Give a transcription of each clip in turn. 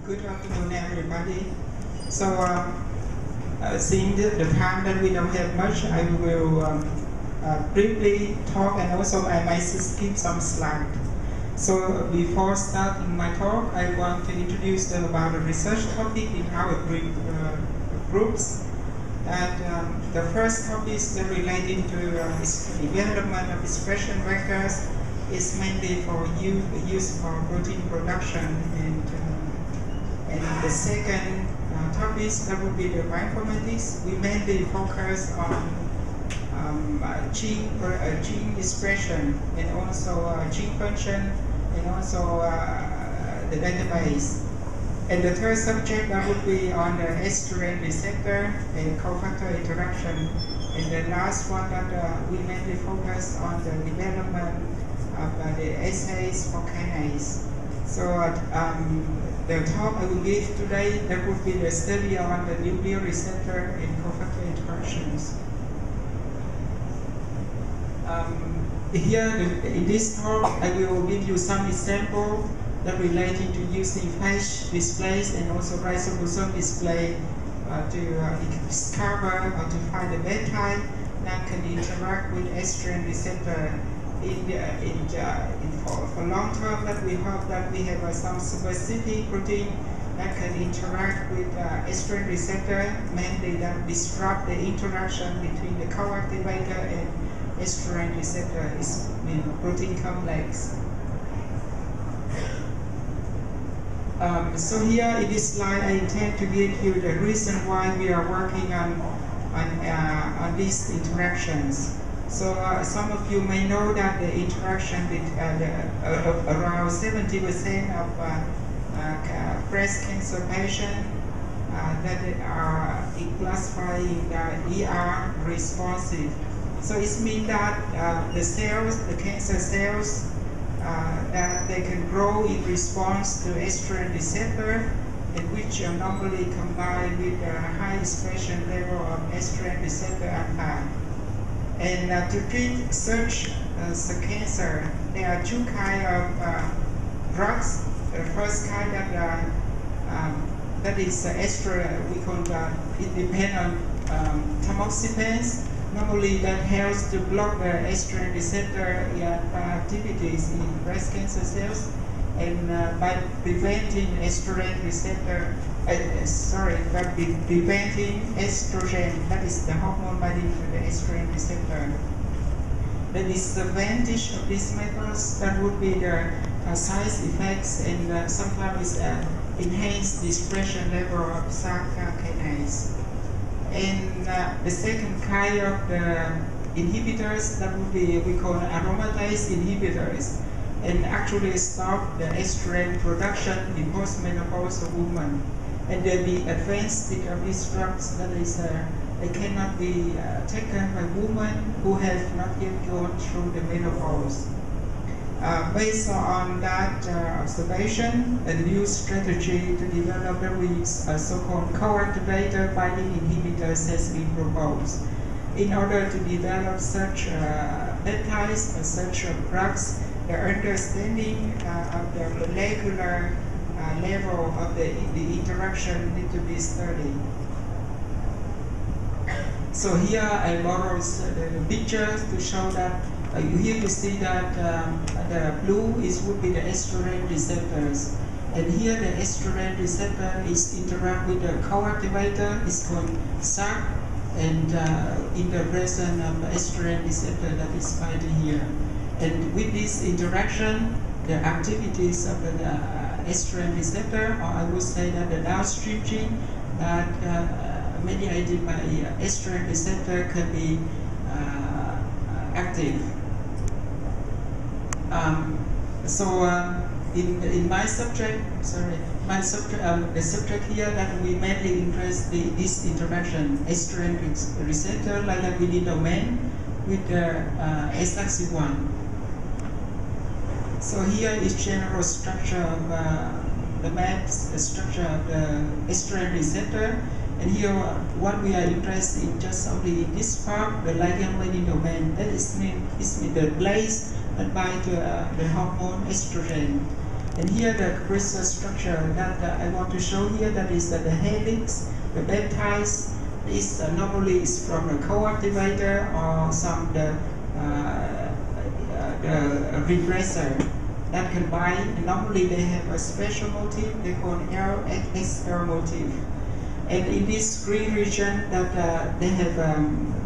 Good afternoon, everybody. So, seeing the time that we don't have much, I will briefly talk, and also I might skip some slides. So, before starting my talk, I want to introduce about the research topic in our groups. And the first topic is related to development of expression vectors. Is mainly for use for protein production, and the second topic that would be the bioinformatics. We mainly focus on gene expression, and also gene function, and also the database. And the third subject that would be on the estrogen receptor and cofactor interaction. And the last one that we mainly focus on the development of the assays for kinase. So the talk I will give today, that would be the study on the nuclear receptor and cofactor interactions. Here in this talk, I will give you some example that related to using phage displays and also ribosome display to discover or to find a peptide that can interact with estrogen receptor. For long term, that we hope that we have some specific protein that can interact with estrogen receptor, mainly that disrupt the interaction between the co-activator and estrogen receptor is protein complex. So here in this slide, I intend to give you the reason why we are working on these interactions. So some of you may know that the interaction with around 70% of breast cancer patients that are classifying ER responsive. So it means that the cells, the cancer cells, that they can grow in response to estrogen receptor, and which are normally combined with a high expression level of estrogen receptor alpha. And to treat such cancer, there are two kinds of drugs. The first kind that is estrogen, we call that, it depends on tamoxifens. Normally that helps to block the estrogen receptor activities in breast cancer cells, and by preventing estrogen receptor, by preventing estrogen, that is the hormone binding to the estrogen receptor. The disadvantage of these methods, that would be the side effects, and sometimes enhance the expression level of SRC kinase. And the second kind of the inhibitors, that would be, we call aromatase inhibitors, and actually stop the estrogen production in postmenopausal women. And the advantage of these drugs, that is, they cannot be taken by women who have not yet gone through the menopause. Based on that observation, a new strategy to develop the so-called co-activator binding inhibitors has been proposed. In order to develop such peptides or such drugs, the understanding of the molecular level of the interaction need to be studied. So here I borrowed the pictures to show that here you see that the blue would be the estrogen receptors, and here the estrogen receptor is interact with the co-activator. It's called SRC, and in the presence of the estrogen receptor that is binding here. And with this interaction, the activities of the estrogen receptor, or I would say that the downstream gene that mediated by estrogen receptor can be active. In my subject, the subject here that we mainly interest this interaction, estrogen receptor, ligand domain with the SRC1. So here is general structure of the map structure of the estrogen receptor, and here what we are interested in just only in this part, the ligand domain. That is mean the place that bind to the hormone estrogen. And here the crystal structure that I want to show here, that is the helix, the peptides, is normally is from a co-activator or some the repressor that can bind. And normally they have a special motif, they call XL motif. And in this green region that they have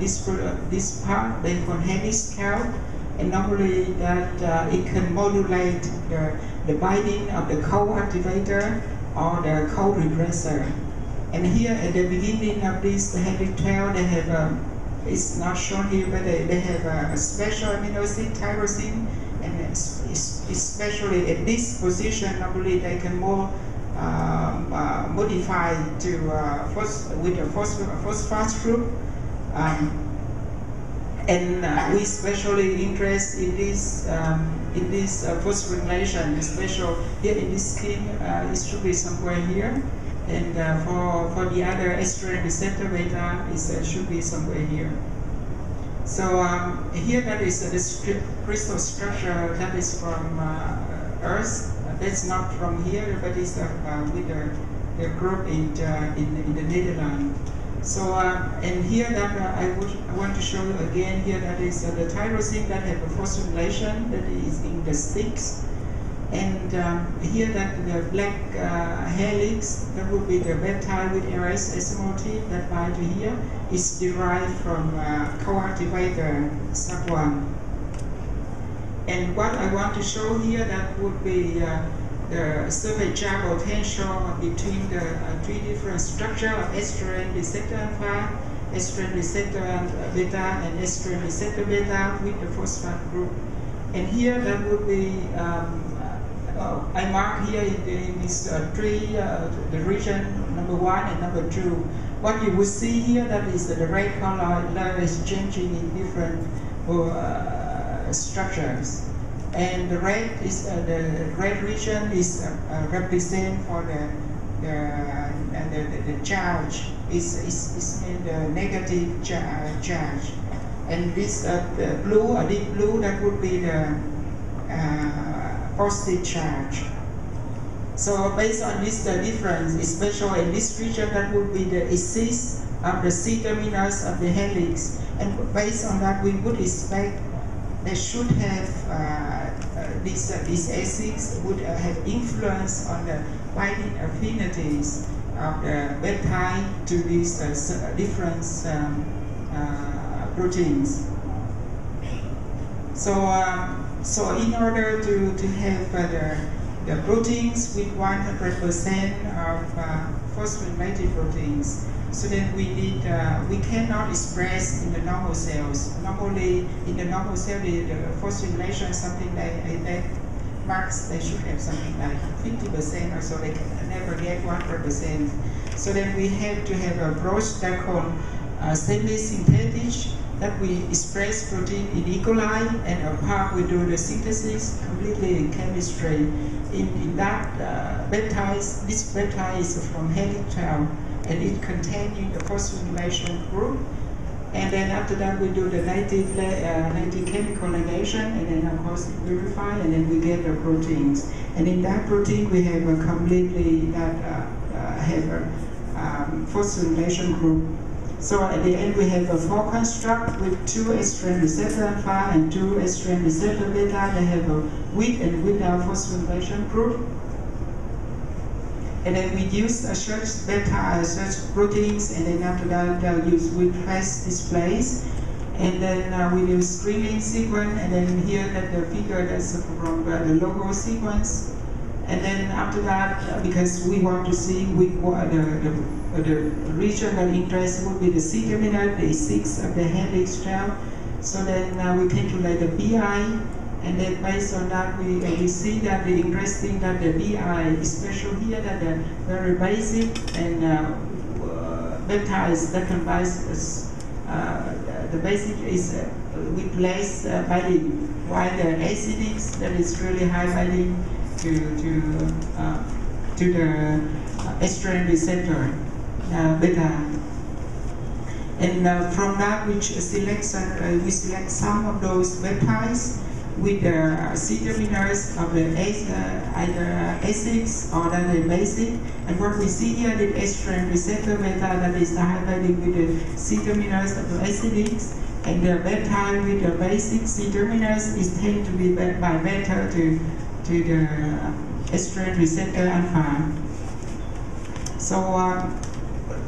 this part they call helix count, and normally that it can modulate the binding of the co-activator or the co-repressor. And here at the beginning of this helix 12, they have it's not shown here, but they have a special amino acid tyrosine, and especially at this position, normally they can modify to with a phosphate group. And we especially interest in this phosphorylation, especially here in this skin. It should be somewhere here, and for the other estrogen receptor beta, it should be somewhere here. So here that is the crystal structure that is from Earth. That's not from here, but it's with the group in the Netherlands. So and here that I want to show you again here, that is the tyrosine that have a phosphorylation that is in the sticks, and here that the black helix, that would be the peptide with RS motif that bind to here, is derived from co-activator SAP1. And what I want to show here, that would be the surface charge potential between the three different structures of estrogen receptor alpha, estrogen receptor beta, and estrogen receptor beta with the phosphate group. And here that would be, I mark here in these the region number 1 and number 2. What you will see here, that is the red color is changing in different structures. And the red is the red region is represent for the charge is in the negative charge, and this the blue or deep blue, that would be the positive charge. So based on this difference, especially in this region, that would be the axis of the C terminus of the helix, and based on that we would expect they should have these acids would have influence on the binding affinities of the peptide to these different proteins. So in order to have the proteins with 100% of phosphorylated proteins, so then we need we cannot express in the normal cells. Normally in the normal cell the phosphorylation is something like that marks, they should have something like 50%, or so they can never get 100%. So then we have to have an approach that called semi-synthetic, that we express protein in E. coli, and apart we do the synthesis completely in chemistry. In that peptides, this peptide is from helix 12, and it contains the phosphorylation group. And then after that we do the native chemical ligation, and then of course purify, and then we get the proteins. And in that protein we have a completely have a phosphorylation group. So at the end we have a 4 construct with 2 estrogen receptor alpha and 2 estrogen receptor beta. They have a with and without phosphorylation group. And then we use such beta, such proteins, and then after that we press displays. And then we do screening sequence, and then here that the figure that's from the logo sequence. And then after that, because we want to see the region that interests would be the C terminal, the 6 of the helix 12. So then we calculate the BI. And then based on that, we see that the interesting that the BI, especially here, that the very basic and peptides that can bind the basic is with less binding, while the acidics that is really high binding to the estrogen receptor beta. And from that, we select some of those peptides. with the C-terminus of the either acids or then the basic. And what we see here, the estrogen receptor beta that is highlighted with the C-terminus of the acidics, and the peptide with the basic C-terminus is tend to be by beta to the estrogen receptor alpha. So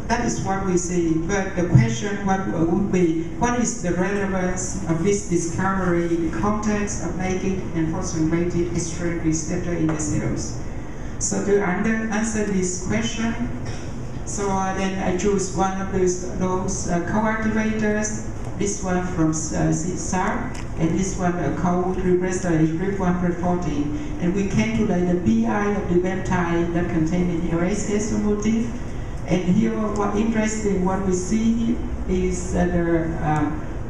that is what we see. But the question would be, what is the relevance of this discovery in the context of naked and phosphorylated estrogen receptor in the cells? So to answer this question, so then I choose one of those co-activators. This one from CSAR, and this one a co-repressor is RIP140. And we calculate the PI of the peptide that contained in the RSS motif. And here, what interesting, what we see is the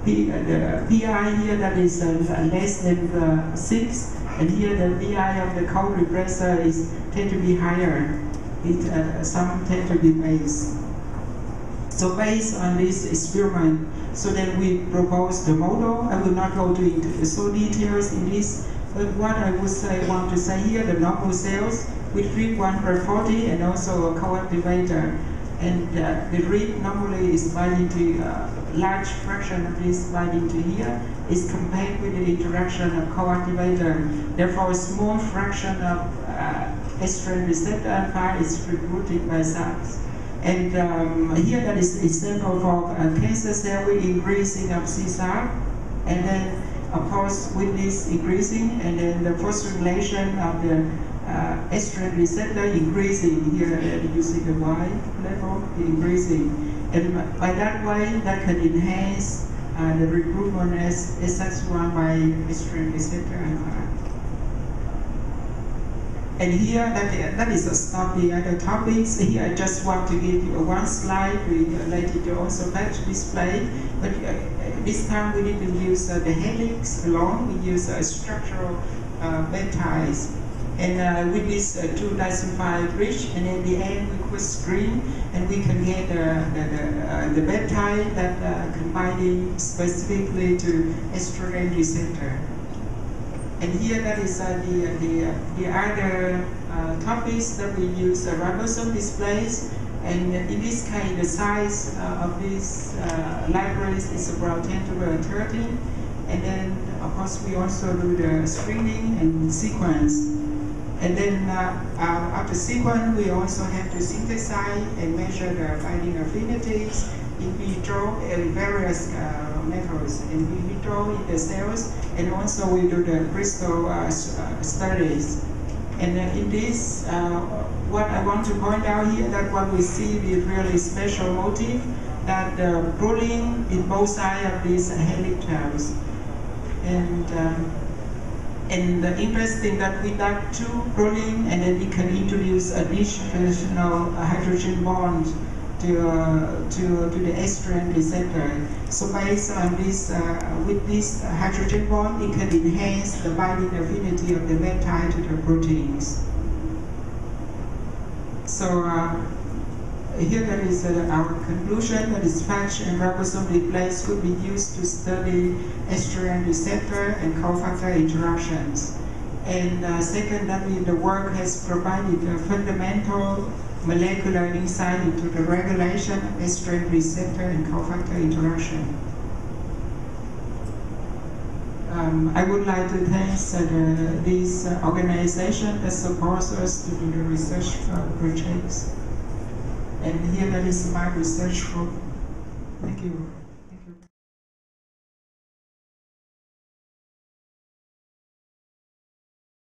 PI here that is less than 6, and here the PI of the co-repressor is tend to be higher. Some tend to be base. So based on this experiment, so then we propose the model. I will not go into so details in this, but what I would want to say here, the normal cells with RIP140 and also a co-activator. And the RIP normally is binding to large fraction of this binding to here is compared with the interaction of co-activator. Therefore, a small fraction of estrogen receptor alpha is recruited by cells. And here that is example for cancer cell with increasing of CSAR, and then of course with this increasing, and then the phosphorylation of the estrogen receptor increasing here using the Y level increasing, and by that way that can enhance the recruitment as SX1 by estrogen receptor alpha. And here, that is a stop the other topics. Here I just want to give you one slide related to also batch display. But this time we didn't use the helix alone, we use structural peptides. And with this 2 disulfide bridge, and in the end we could screen, and we can get the peptide that combining specifically to estrogen receptor. And here that is the other topics that we use ribosome displays. And in this case, the size of these libraries is about 10 to the 13. And then, of course, we also do the screening and sequence. And then after sequence, we also have to synthesize and measure the binding affinities in vitro and various methods in vitro in the cells, and also we do the crystal studies. And in this, what I want to point out here, that what we see is really special motif, that the proline in both sides of these helix tails. And the interesting that we got 2 proline, and then we can introduce additional hydrogen bond to the estrogen receptor. So based on this, with this hydrogen bond, it can enhance the binding affinity of the peptide to the proteins. So here that is our conclusion, that is FACH and ribosome replace could be used to study estrogen receptor and cofactor interactions. And secondly, the work has provided a fundamental molecular insight into the regulation of estrogen receptor and cofactor interaction. I would like to thank this organization that supports us to do the research projects. And here that is my research group. Thank you.